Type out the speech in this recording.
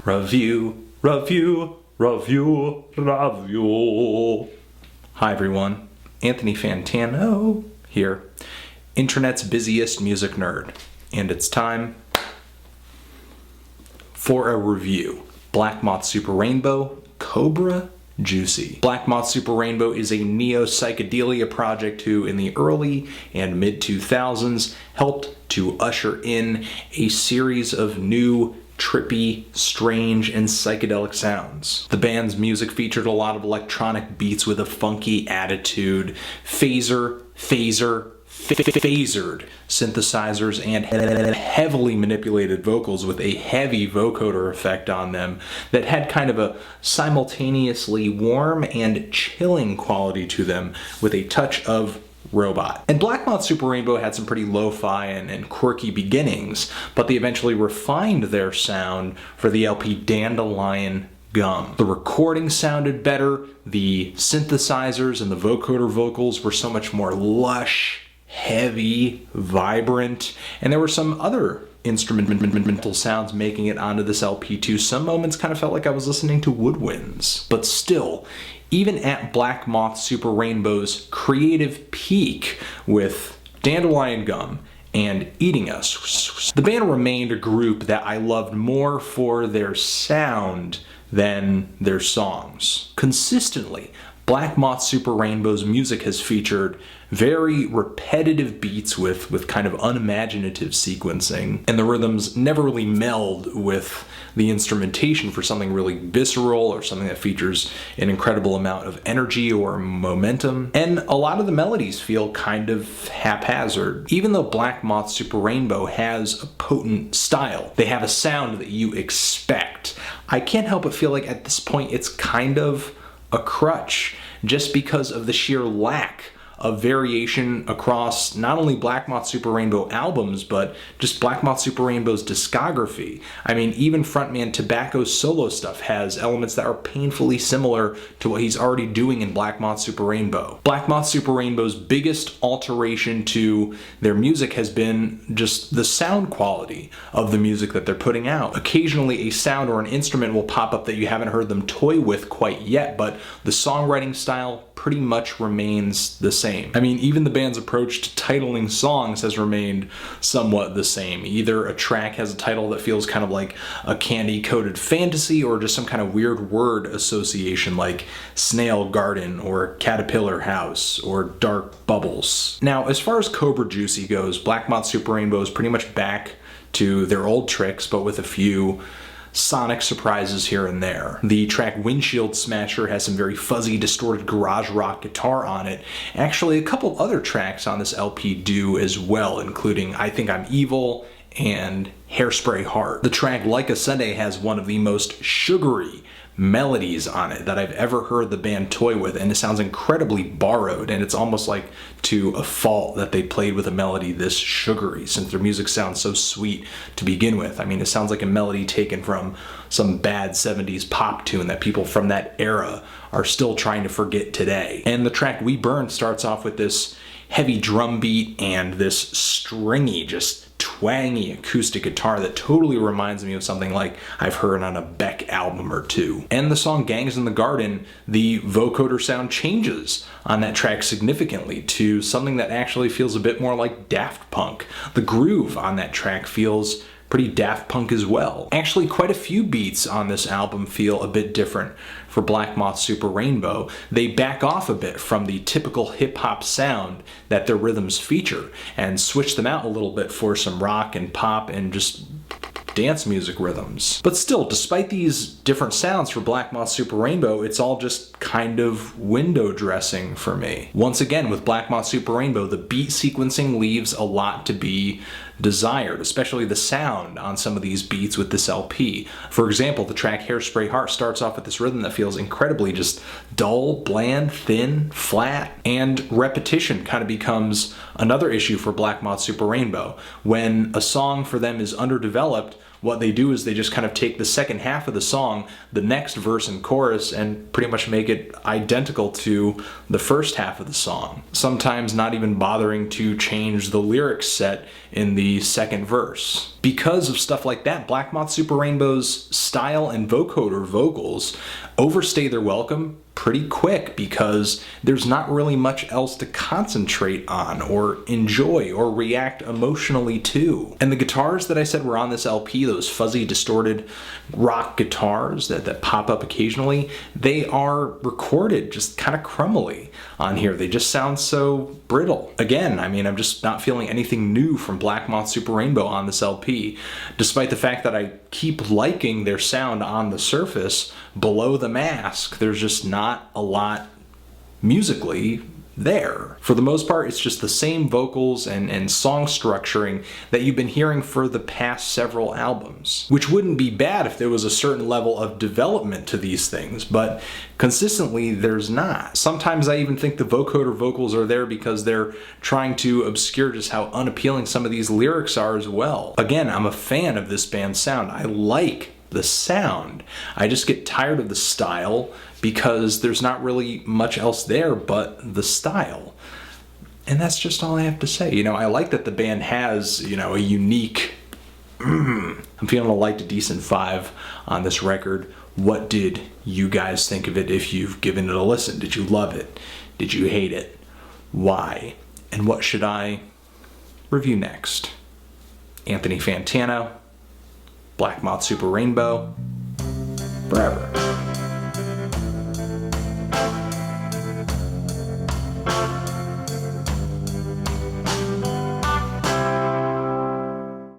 Review. Hi everyone, Anthony Fantano here, internet's busiest music nerd, and it's time for a review. Black Moth Super Rainbow, Cobra Juicy. Black Moth Super Rainbow is a NEO-PSYCHEDELIA project who, in the early and mid-2000s, helped to usher in a series of new, trippy, strange, and psychedelic sounds. The band's music featured a lot of electronic beats with a funky attitude, phasered synthesizers, and heavily manipulated vocals with a heavy vocoder effect on them that had kind of a simultaneously warm and chilling quality to them with a touch of robot. And Black Moth Super Rainbow had some pretty lo-fi and quirky beginnings, but they eventually refined their sound for the LP Dandelion Gum. The recording sounded better, the synthesizers and the vocoder vocals were so much more lush, heavy, vibrant, and there were some other instrumental sounds making it onto this LP too. Some moments kind of felt like I was listening to woodwinds, but still, even at Black Moth Super Rainbow's creative peak with Dandelion Gum and Eating Us, the band remained a group that I loved more for their sound than their songs. Consistently, Black Moth Super Rainbow's music has featured very repetitive beats with kind of unimaginative sequencing, and the rhythms never really meld with the instrumentation for something really visceral or something that features an incredible amount of energy or momentum. And a lot of the melodies feel kind of haphazard. Even though Black Moth Super Rainbow has a potent style, they have a sound that you expect. I can't help but feel like at this point it's kind of a crutch, just because of the sheer lack of variation across not only Black Moth Super Rainbow albums, but just Black Moth Super Rainbow's discography. I mean, even frontman Tobacco's solo stuff has elements that are painfully similar to what he's already doing in Black Moth Super Rainbow. Black Moth Super Rainbow's biggest alteration to their music has been just the sound quality of the music that they're putting out. Occasionally a sound or an instrument will pop up that you haven't heard them toy with quite yet, but the songwriting style pretty much remains the same. I mean, even the band's approach to titling songs has remained somewhat the same. Either a track has a title that feels kind of like a candy-coated fantasy, or just some kind of weird word association like Snail Garden or Caterpillar House or Dark Bubbles. Now, as far as Cobra Juicy goes, Black Moth Super Rainbow is pretty much back to their old tricks, but with a few sonic surprises here and there. The track Windshield Smasher has some very fuzzy, distorted garage rock guitar on it. Actually, a couple other tracks on this LP do as well, including I Think I'm Evil and Hairspray Heart. The track Like a Sunday has one of the most sugary melodies on it that I've ever heard the band toy with, and it sounds incredibly borrowed, and it's almost like to a fault that they played with a melody this sugary, since their music sounds so sweet to begin with. I mean, it sounds like a melody taken from some bad 70s pop tune that people from that era are still trying to forget today. And the track We Burn starts off with this heavy drum beat and this stringy, just twangy acoustic guitar that totally reminds me of something like I've heard on a Beck album or two. And the song Gangs in the Garden, the vocoder sound changes on that track significantly to something that actually feels a bit more like Daft Punk. The groove on that track feels pretty Daft Punk as well. Actually, quite a few beats on this album feel a bit different for Black Moth Super Rainbow. They back off a bit from the typical hip-hop sound that their rhythms feature and switch them out a little bit for some rock and pop and just dance music rhythms. But still, despite these different sounds for Black Moth Super Rainbow, it's all just kind of window dressing for me. Once again, with Black Moth Super Rainbow, the beat sequencing leaves a lot to be desired, especially the sound on some of these beats with this LP. For example, the track Hairspray Heart starts off with this rhythm that feels incredibly just dull, bland, thin, flat, and repetition kind of becomes another issue for Black Moth Super Rainbow. When a song for them is underdeveloped, what they do is they just kind of take the second half of the song, the next verse and chorus, and pretty much make it identical to the first half of the song. Sometimes not even bothering to change the lyrics set in the second verse. Because of stuff like that, Black Moth Super Rainbow's style and vocoder vocals overstay their welcome pretty quick because there's not really much else to concentrate on or enjoy or react emotionally to. And the guitars that I said were on this LP, those fuzzy distorted rock guitars that pop up occasionally, they are recorded just kind of crumbly on here. They just sound so brittle. Again, I mean, I'm just not feeling anything new from Black Moth Super Rainbow on this LP, despite the fact that I keep liking their sound on the surface. Below the mask, there's just not a lot musically there. For the most part, it's just the same vocals and song structuring that you've been hearing for the past several albums, which wouldn't be bad if there was a certain level of development to these things, but consistently there's not. Sometimes I even think the vocoder vocals are there because they're trying to obscure just how unappealing some of these lyrics are as well. Again, I'm a fan of this band's sound. I like the sound. I just get tired of the style because there's not really much else there but the style. And that's just all I have to say. You know, I like that the band has, you know, a unique, I'm feeling a light to decent 5 on this record. What did you guys think of it if you've given it a listen? Did you love it? Did you hate it? Why? And what should I review next? Anthony Fantano, Black Moth Super Rainbow, forever.